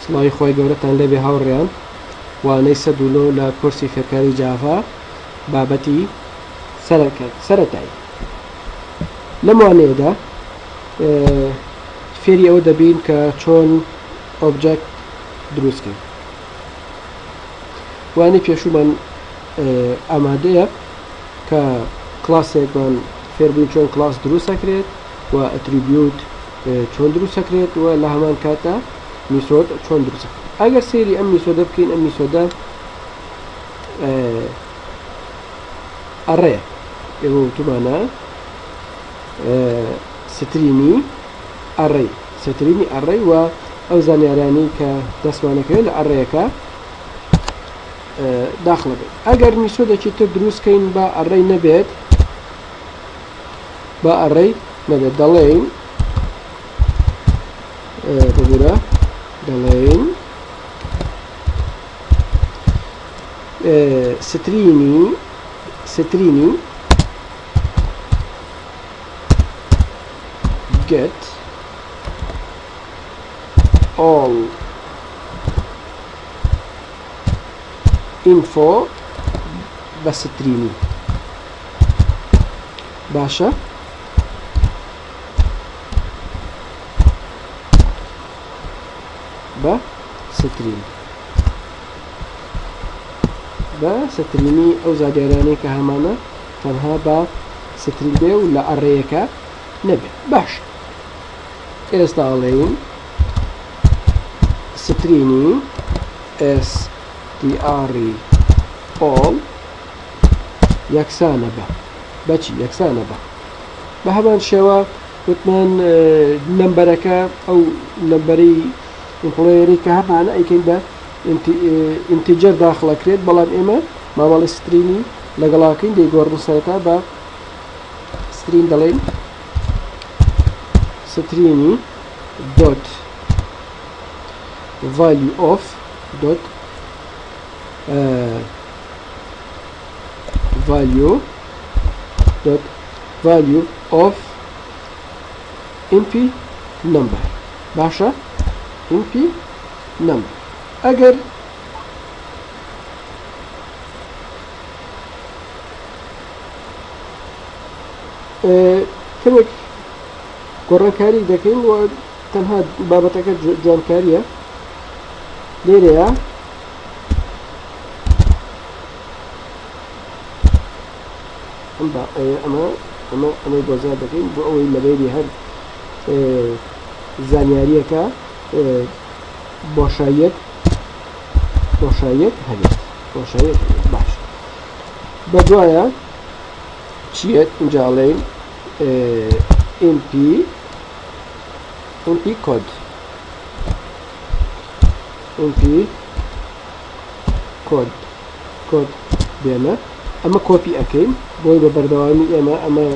سڵاوی خۆی گەورەتان لێبێ هاوڕێیان وانەی 109 لە کورسی فێرکاری جاڤا بابەتی سەرەتایی لەم وانەیەدا فێری ئەوە دەبین کە چۆن ئۆبجەکت دروستکەین وانەی پێشومان ئامادەیە کە کلاسێکمان فێربووین چۆن کلاس دروست دەکرێت و ئەتریبیوت چۆن دروست دەکرێت و لە هەمان کاتە میسۆد چۆن دروست دەکرێت ئەگەر سێری ئەم میسۆدە بکەین ئەم میسۆدە ئەڕێ ئێوە وتمانە سترینی ئەڕێ و ئەو زانیارانی کە دەستمانەکەوێت لە ئەڕێیەکە داخڵ بێت ئەگەر میسۆدێکی تر دروستکەین بە ئەڕێی نەبێت دەڵێن ببوورە دەڵێن سترینی get all info بە سترینی باشە بە سترینی ئەو زادیارانەی کە هەمانە تەنها بە سترین بێ و لە ئەڕێیەکە نەبێت باش ئێستا ئەڵێین سترینی str all یەکسانە بەچی یەکسانە بە هەمان شێوە وتمان نمبەرەکە ئەو نمبەری ئیمپلۆیەری کە هەمانە ئەیکەین بە ئینتیجەر داخڵەکرێت بەڵام ئێمە مامەڵی سترینی لەگەڵاکەین دەیگۆڕن سەرەتا بە سترین دەڵێن سترینی dot value of dot value of mp number باشە mp number ئەگەر کەمێک گۆڕانکاری دەکەین و تەنها بابەتەکە جوانکاریە لێرەیە ئەمەی گۆزار دەکەین بۆ ئەوەی لەبێری هەر زانیاریەکە بۆشایەت هەبێت باش بە دوایە چیت اینجاڵێن mp code بێنە ئەمە کۆپی ئەەکەین بۆی بە بەردەوامی ئێمە ئەمە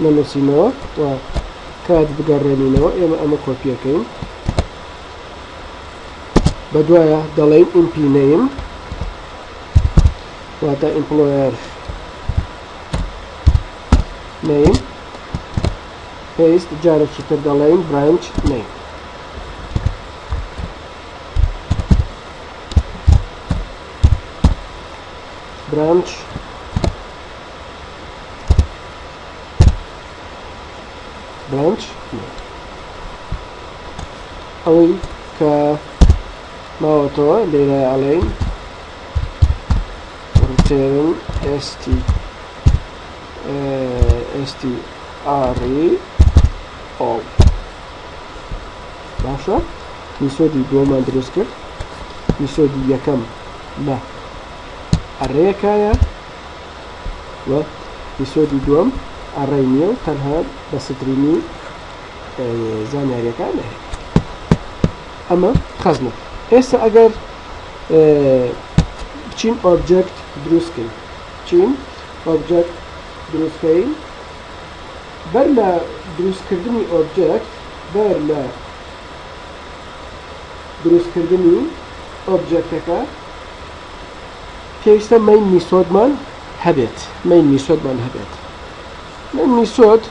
نەنووسینەوە و کات بگەڕێنینەوە ئێمە ئەمە کۆپیەکەین بە دوایە دەڵێن mp name واتە employer name paste جارێکی تر دەڵێن branch name branch ئەوەی کە ماوەتەوە لێرە ئەڵێن return str all باشە میسۆدی دووەمان دروست کرد میسۆدی یەکەم لە ئەڕێیەکایە و میسۆدی دووەم ئەڕێی نییە و تەنها بە سترینی زانیاریەکان نەهێت ئەمە خەزمە ئێستا ئەگەر بچین ئۆبجەکت دروستکەین بەر لە دروستکردنی ئۆبجەکت بەر لە دروستکردنی ئۆبجەکتەکە پێویستە مین میسۆدمان هەبێت مین میسۆد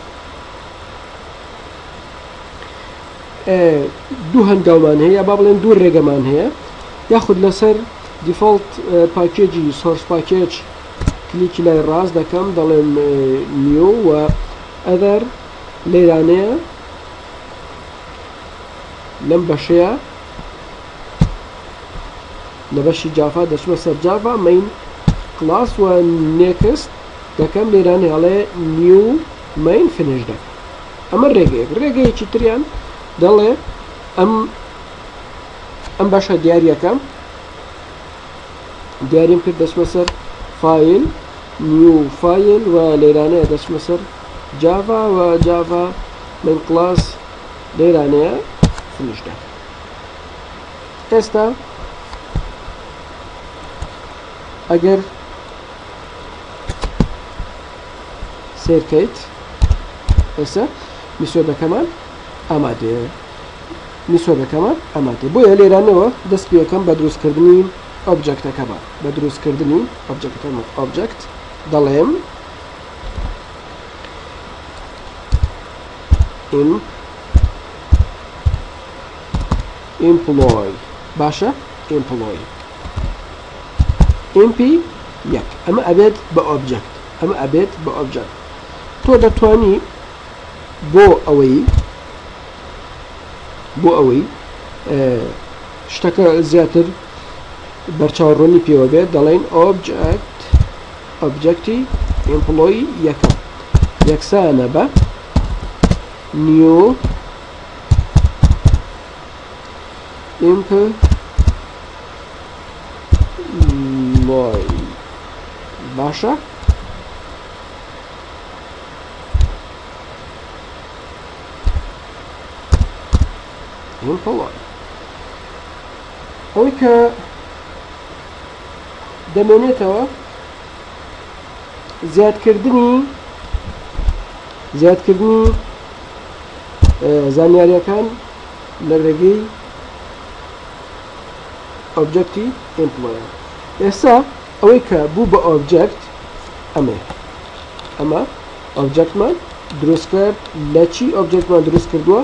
دوو هەنگاومان هەیە با بڵێن دوو ڕێگەمان هەیە یاخود لەسەر دیفۆڵت پاکێجی سۆرس پاکێج کلیکی لای ڕاست دەکەم دەڵێم نیو و ئەدەر لێرانەیە لەم بەشەیە لە بەشی جافا دەچمە سەر جافا مین کلاس و نێکست دەکەم لێرانێ هەڵێ نیو مین فنش دەکەم ئەمە ڕێگەیەکی تریان دەڵێ ئەم بەشە دیاریەکەم دیاریم کرد دەچمە سەر فایل نیو فایل و لێرانەیە دەچمە سەر جافا و جافا من کلاس لێرانەیە فنش دەکەم ئێستا ئەگەر سێرکەیت ئێستا میسۆدەکەمان ئامادەیە بۆیە لێرانەوە دەست پێ یەکەم بە دروستکردنی ئۆبجەکتەکەمان بە دروستکردنی ئۆبجەکت دەڵێم employ باشە employ mp یەک ئەمە ئەبێت بە ئۆبجەکت تۆ دەتوانی بۆ ئەوەی شتەکە زیاتر بەرچاوڕوونی پێوە بێت دەڵێن ئۆبجەکتی ئیمپلۆی یەکەم یەکسانە بە نیو ئیمپلۆی باشە ئەوەی کە دەمێنێتەوە زیادکردنی زانیاریەکان لە ڕێگەی ئۆبجەکتی ئیمپلۆی ئێستا ئەوەی کە بوو بە ئۆبجەکت ئەمە ئۆبجەکتمان دروست کرد لە چی ئۆبجەکتمان دروست کردووە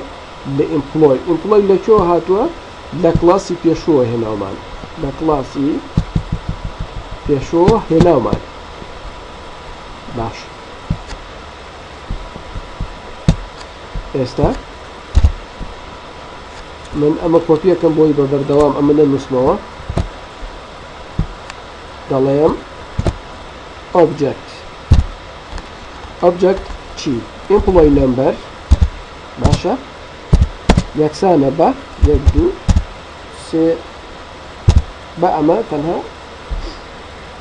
لە ئیمپلۆی لەکوێوە هاتووە لە کلاسی پێشووە هێناومان باش ئێستا من ئەمە کۆپیەکەم بۆی بە بەردەوام ئەمە نەنووسمەوە دەڵێم ئۆبجەکت چی ئیمپلۆی نمبەر باشە یەکسانە بە 1 2 3 بە ئەمە تەنها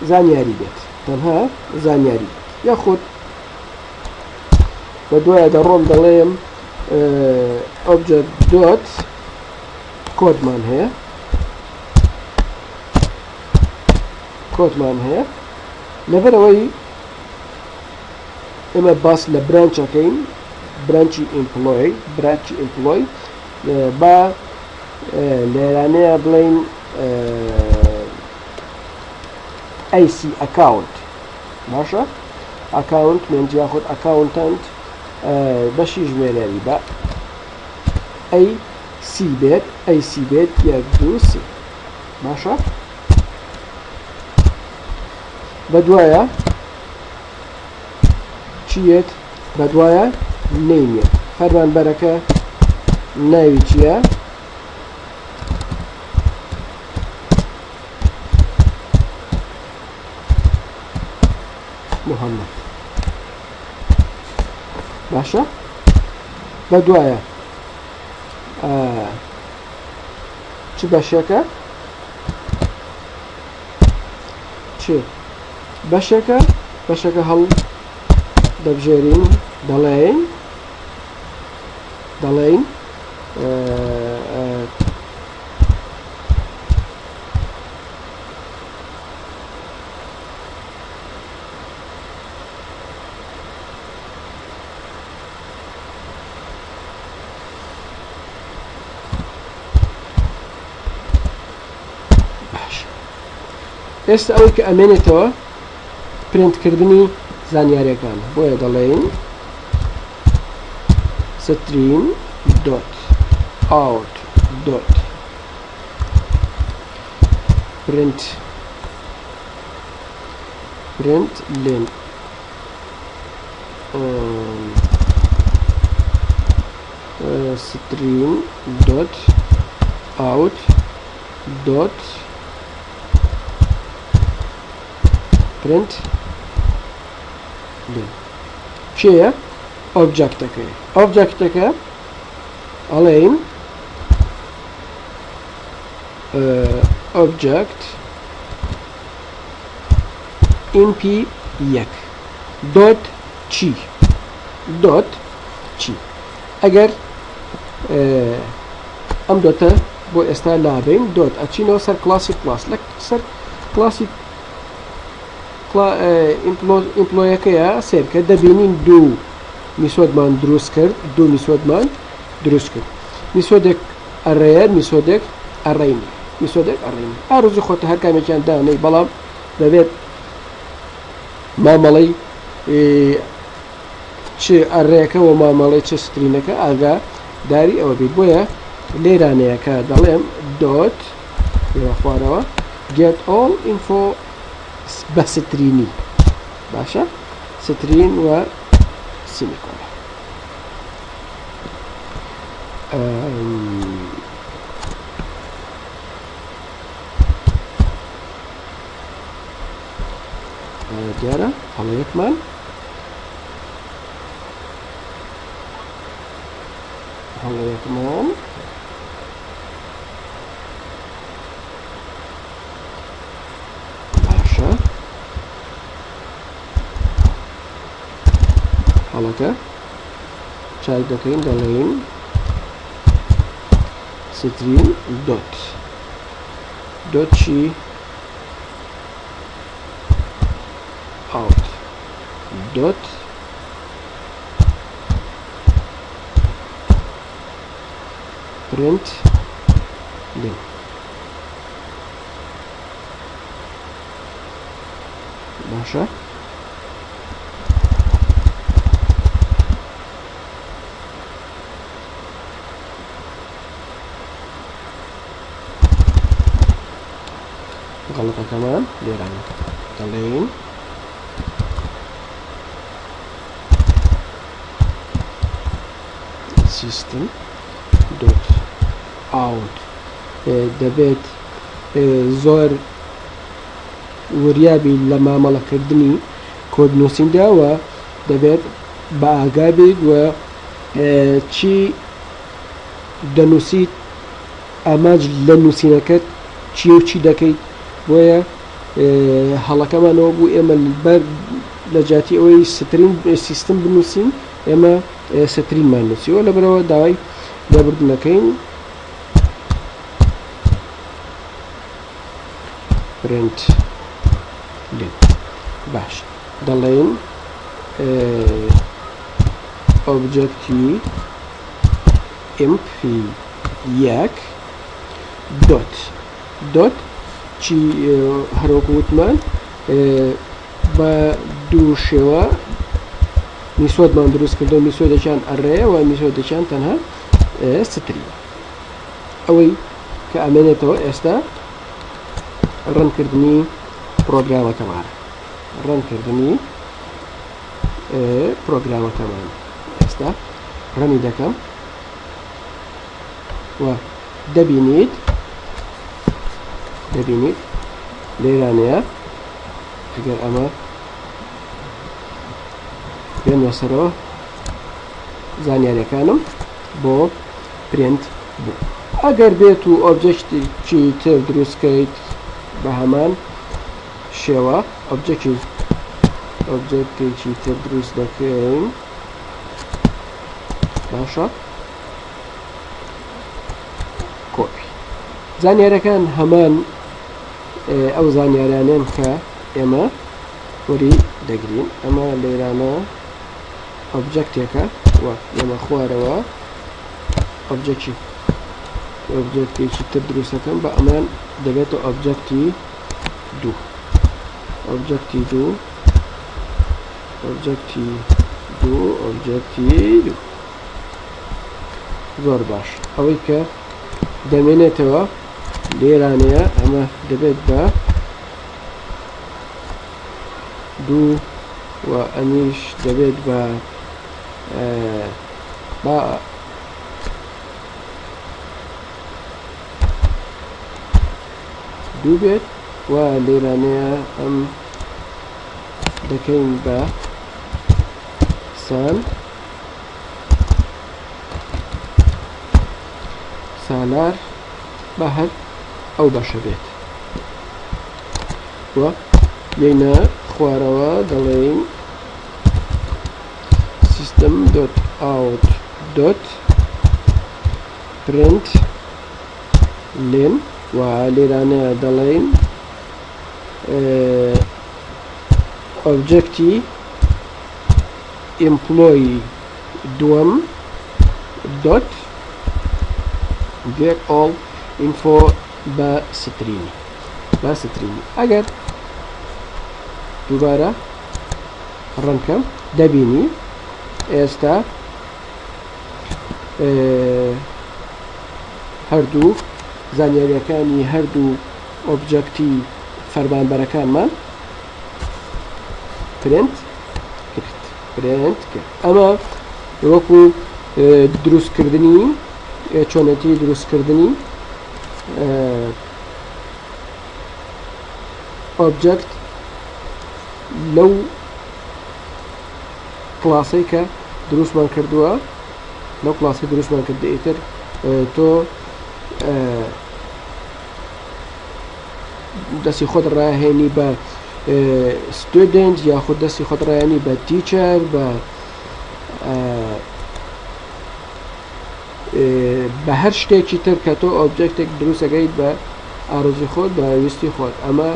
زانیاری بێت یاخود بە دوایە دەڕۆم دەڵێم ئۆبجەکت دۆت کۆدمان هەیە لەبەرەوەی ئێمە باس لە برانچەکەین برانچی ئیمپلۆی با لێرانەیە بڵێن AC ئەکاونت باشە ئەکاونت مێنج یاخود ئەکاونتەنت بەشی ژمێرەری بە AC بێت 1 2 3 باشە بەدوایە چیت بەدوایە نەیمێت فەرمانبەرەکە ناوی چییە محەممەد باشە بەدوایە چ بەشێکە بەشەکە هەڵ دەبژێرین دەڵێن ئێستا ئەوەی کە ئەمێنێتەوە پرینتکردنی زانیاریەکان بۆیە دەڵێن ستریم دۆت out dot print len string dot out dot print len چیه objectەکە ئەڵێین object mp1 dot چی ئەگەر ئەم دۆتە بۆ ئێستا لابین دۆت ئەچینەوە سەر کلاسی کلاس لە سەر کلاسی ئیمپلۆیەکەیە سێرکە دەبینین دوو میسۆدمان دروست کرد میسۆدێک ئەڕێیە میسۆدێک ئەڕێینی ئاڕۆزی خۆتە هەر کامێکیان دانەی بەڵام دەبێت مامەڵەی چ ئەڕێەکە و مامەڵەی چه سترینەکە ئاگا داری ئەوە بیت بۆیە لێرانەیەکە دەڵێم دۆت خوارەوە get all info بە سترینی باشە سترین و سیمیکۆن دیارە هەڵەیەکمان باشە هەڵەکە چاک دەکەین دەڵێین سترین دۆت چی out dot print len باشە غەڵەتەکەمان لێرانە دەڵێین system dot out دەبێت زۆر وریابی لە مامەڵەکردنی کۆد نووسینداوە دەبێت بە ئاگای بیت و چی دەنووسیت ئاماج لە نووسینەکەت چی و چی دەکەیت بۆیە هەڵەکەمانەوە بوو ئێمە لە جاتی ئەوەی سترین سیستم بنووسین ئێمە سترینمان نووسیوە لەبەرەوە داوای لێبوردنەکەین print len باش دەڵێن objecti mp1 dot چی هەروەکو وتمان بە دوو شێوە میسۆدمان دروست کردو میسۆدێکیان ئەڕێ و میسۆدێکیان تەنها سترین ئەوەی کە ئەمێنێتەوە ئێستا ڕەنکردنی پرۆگرامەکەمان ئێستا ڕەنی دەکەم و دەبینیت لێرانەیە ئەگەر ئەمە بێنە سەرەوە زانیاریەکانم بۆ پرینت بوو ئەگەر بێت و ئۆبجێکتێکی تر دروستکەیت بە هەمان شێوە ئۆبجێکتێکی تر دروست دەکەین باشە کۆپی زانیاریەکان هەمان ئەو زانیاریانێن کە ئێمە وەری دەگرین ئەمە لێرانە ئۆبجێکتێکە و ئێمە خوارەوە ئۆبجێکتێکی تر دروستەکەم بە ئەمان دەبێتە ئۆبجێکتی دوو زۆر باش ئەوەی کە دەمێنێتەوە لێرانەیە ئەمە دەبێت بە 2 و ئەمیش دەبێت بە دوو بێت و لێرانەیە ئەم دەکەین بە سالار بە هەر ئەو بەشە بێت وە لێنە خوارەوە دەڵێین system.out.println و لێرانەیە دەڵێین objecti employee دووەم dot get all info بە سترینی ئەگەر دووبارە ڕەنکەم دەبینی ئێستا هەردوو زانیاریەکانی هەردوو ئۆبجەکتی فەرمانبەرەکانمان پرینت کرد ئەمە وەکو دروستکردنی چۆنەتی دروستکردنی ئۆبجەکت لەو کلاسەی کە دروستمان کردووە لەو کلاسی دروستمان کرد ئیتر تۆ دەستی خۆت ڕاهێنی بە student یاخود دەستی خۆت ڕاهێنی بە teacher بە هەر شتێکی تر کە تۆ ئۆبجەکتێک دروستەکەیت بە ئارزوی خۆت بە ویستی خۆت ئەمە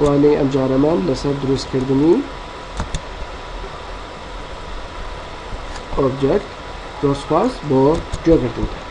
وانەی ئەم جارەمان لەسەر دروستکردنی ئۆبجەکت زۆر سوپاس بۆ گوێگرتنتان.